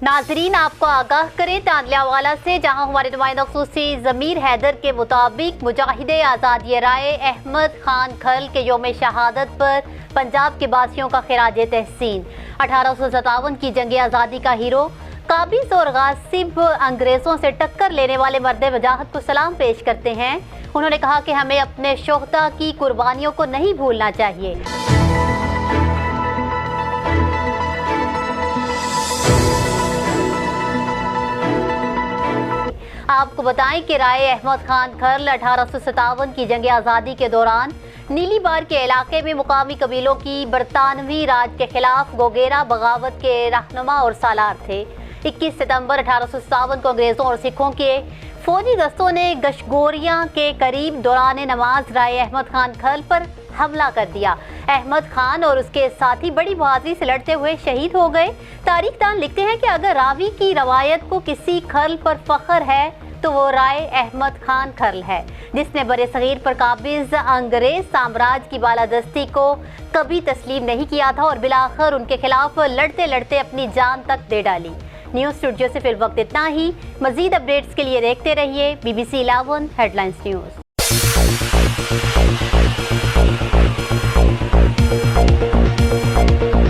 नाजरीन, आपको आगाह करें तांदलावाला से, जहां हमारे नुमाइंदा ख़ुसूसी ज़मीर हैदर के मुताबिक मुजाहिदे आज़ादी राय अहमद खान खल के यौम शहादत पर पंजाब के बासियों का खिराज तहसीन। 1857 की जंग आज़ादी का हीरो, काबिज और गासिब अंग्रेज़ों से टक्कर लेने वाले मर्द वजाहत को सलाम पेश करते हैं। उन्होंने कहा कि हमें अपने शोहदा की कुर्बानियों को नहीं भूलना चाहिए। आपको बताएं कि राय अहमद खान खल 1857 की जंग आज़ादी के दौरान नीलीबार के इलाके में मुकामी कबीलों की बरतानवी राज के खिलाफ गोगेरा बगावत के रहनुमा और सालार थे। 21 सितंबर 1857 को अंग्रेज़ों और सिखों के फौजी दस्तों ने गशगोरिया के करीब दौरान नमाज राय अहमद खान खल पर हमला कर दिया। अहमद खान और उसके साथी बड़ी बहादुरी से लड़ते हुए शहीद हो गए। तारीखदान लिखते हैं कि अगर रावी की रवायत को किसी खल पर फख्र है तो वो राय अहमद खान खल है, जिसने बरे सगीर पर काबिज अंग्रेज साम्राज्य की बालादस्ती को कभी तस्लीम नहीं किया था और बिलाखिर उनके खिलाफ लड़ते लड़ते अपनी जान तक दे डाली। न्यूज़ स्टूडियो से फिर वक्त इतना ही। मजीद अपडेट्स के लिए देखते रहिए BBC 11 हेडलाइंस न्यूज़।